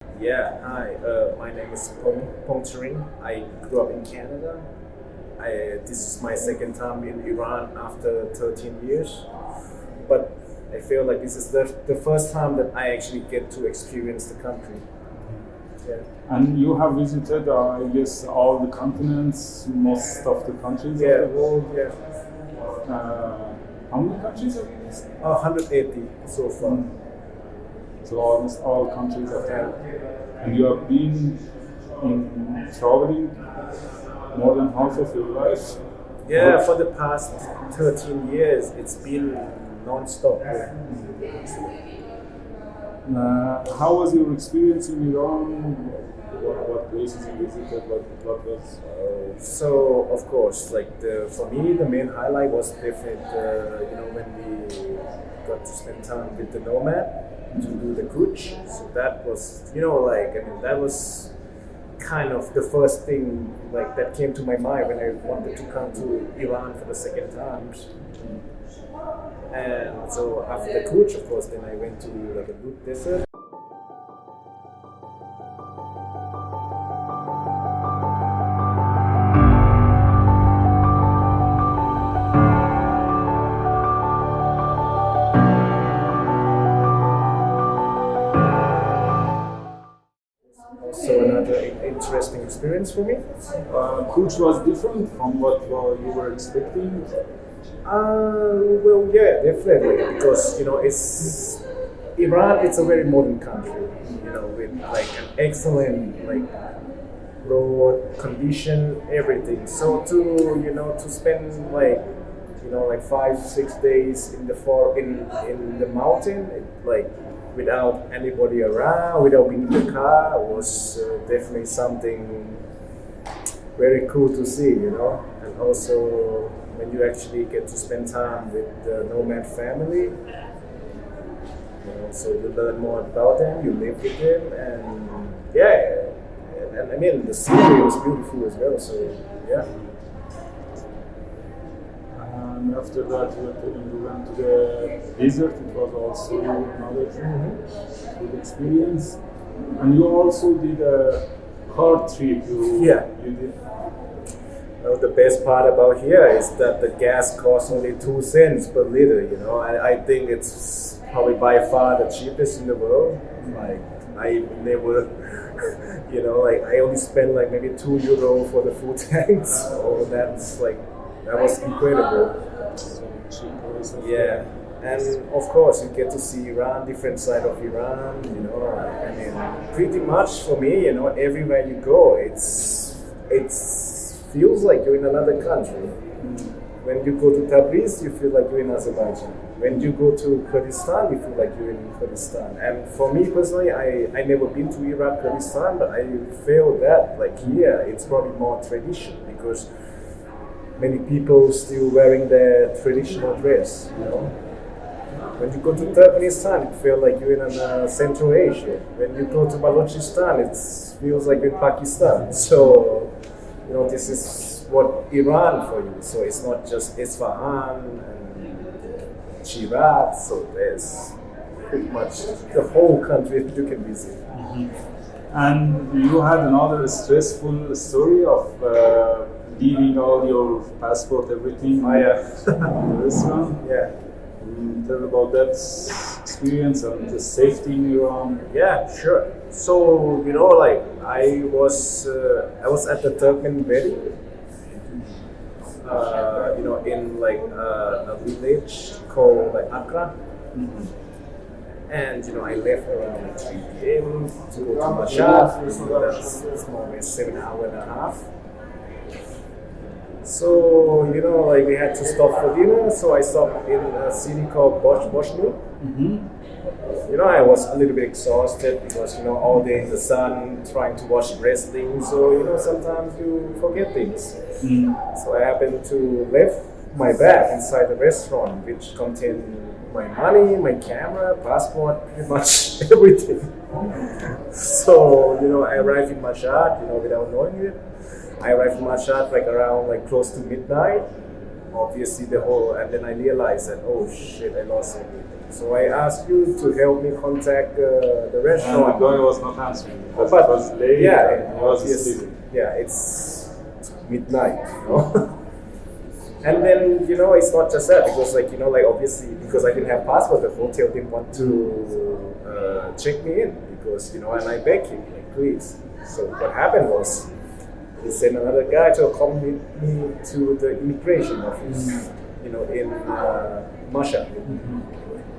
Yeah, hi. My name is Traveltoiran. I grew up in Canada. This is my second time in Iran after 13 years. But I feel like this is the first time that I actually get to experience the country. Yeah. And you have visited, I guess, all the continents, most of the countries. Yeah, Of well, yeah. how many countries have you visited? 180 so far. So almost all countries of Yeah. that. And you have been in traveling more than half of your life. Yeah, for the past 13 years, it's been non-stop. How was your experience in Iran? What places you visited? What was? So of course, like for me, the main highlight was definitely when we got to spend time with the Nomad to do the coach. So that was that was kind of the first thing like that came to my mind when I wanted to come to Iran for the second time. And so after the coach, of course, then I went to like a good desert. Also another interesting experience for me. Coach was different from what you were expecting. Well, yeah, definitely, because it's Iran. It's a very modern country, with like an excellent road condition, everything. So to spend like 5 6 days in the mountain, without anybody around, without being in the car, was definitely something very cool to see, and also when you actually get to spend time with the Nomad family, so you learn more about them, you live with them, and yeah, and I mean the scenery was beautiful as well. So yeah. And after that, you went to the desert. It was also another good experience. And you also did a car trip. Yeah. You did. Well, the best part about here is that the gas costs only 2 cents per liter. I think it's probably by far the cheapest in the world. Like I never, I only spent like maybe €2 for the full tanks. So that was incredible. So cheap also. Yeah, and of course you get to see Iran, different side of Iran. I mean, pretty much for me, everywhere you go, it's feels like you're in another country. When you go to Tabriz, you feel like you're in Azerbaijan. When you go to Kurdistan, you feel like you're in Kurdistan. And for me personally, I never been to Iraq, Kurdistan, but I feel that like here, it's probably more tradition because many people still wearing their traditional dress. When you go to Turkmenistan, it feels like you're in Central Asia. When you go to Balochistan, it feels like you're in Pakistan. So, this is what Iran for you. So it's not just Isfahan and Shiraz. So there's pretty much the whole country you can visit. And you had another stressful story of leaving all your passport, everything Oh yeah. in the restaurant. Yeah. Tell about that experience and the safety in Iran. Yeah, sure. So I was at the Turkmen wedding, in a village called Accra, and I left around 3 p.m. to go to Mashhad. That's more or less 7 hours and a half. So we had to stop for dinner. So I stopped in a city called Boshnu. I was a little bit exhausted because all day in the sun trying to watch wrestling. So sometimes you forget things. So I happened to leave my bag inside the restaurant, which contained my money, my camera, passport, pretty much everything. So I arrived in Mashhad, without knowing it. I arrived in Mashhad around close to midnight. obviously and then I realized that, oh shit, I lost everything. So I asked you to help me contact the And restaurant. the guy was not answering because But it was late yeah, and he was yes, sleeping. yeah, it's midnight, you know. And then, it's not just that, because like obviously because I didn't have passport, the hotel didn't want to check me in because, and I begged him, like, please. So what happened was he sent another guy to accompany me to the immigration office, in Masha.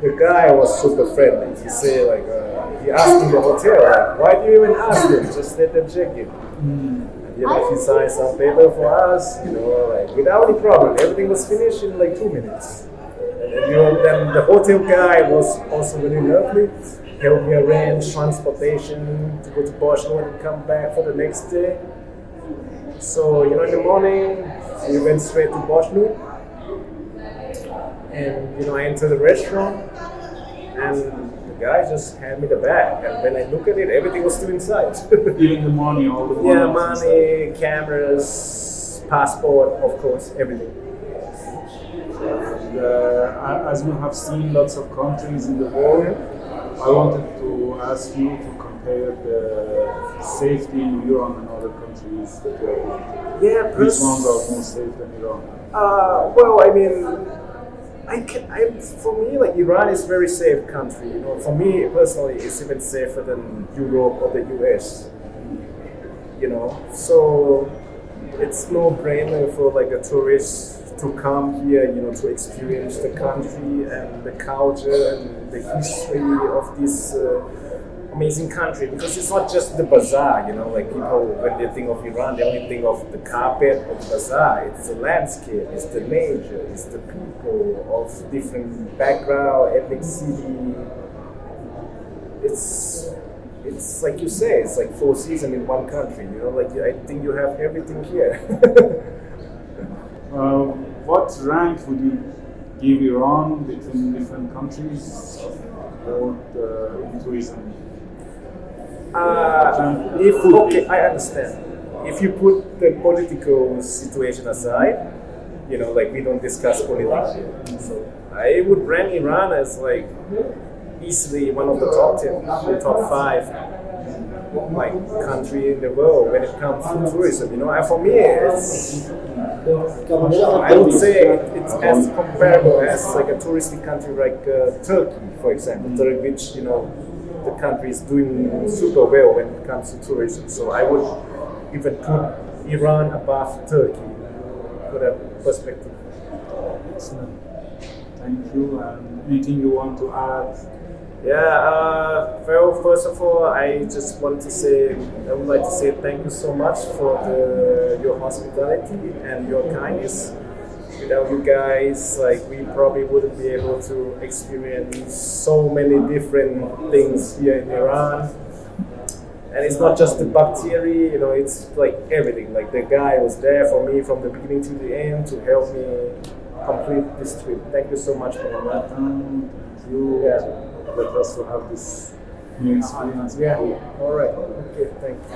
The guy was super friendly. He said he asked me the hotel, like, why do you even ask them? Just let them check in. He signed some paper for us, like without any problem. Everything was finished in like 2 minutes. And then the hotel guy was also really lovely. Helped me arrange transportation to go to Bosnia and come back for the next day. So, in the morning, we went straight to Bosnia. And, I entered the restaurant. And the guy just handed me the bag. And when I look at it, everything was still inside. Even the money, all the money. Yeah, was money, cameras, passport, of course, everything. And as you have seen lots of countries in the world, I wanted to ask you to compare the safety in Iran and other countries that you have been. Yeah, Which ones are more safe than Iran? Well, I mean, for me, like Iran is a very safe country. For me personally, it's even safer than Europe or the US. So it's no brainer for like a tourist to come here, to experience the country and the culture and the history of this amazing country. Because it's not just the bazaar, like people, when they think of Iran, they only think of the carpet or the bazaar. It's the landscape, it's the nature, it's the people of different background, ethnicity. It's like you say, it's like 4 seasons in one country, like I think you have everything here. What rank would you give Iran between different countries in tourism? Okay, I understand. If you put the political situation aside, like we don't discuss politics here. So I would rank Iran as like easily one of the top 10, top 5 like country in the world when it comes to tourism. And for me, I would say it's as comparable as like a touristic country like Turkey, for example. Turkey, which the country is doing super well when it comes to tourism. So I would even put Iran above Turkey for that perspective. Excellent. Thank you. And anything you want to add? Yeah, well, first of all, I would like to say thank you so much for your hospitality and your kindness. Without you guys, like we probably wouldn't be able to experience so many different things here in Iran. And it's not just the bacteria, it's like everything. Like the guy was there for me from the beginning to the end to help me complete this trip. Thank you so much, Nomad. Thank you. Yeah. Let us to have this new experience. Yeah. All right. Okay. Thank you.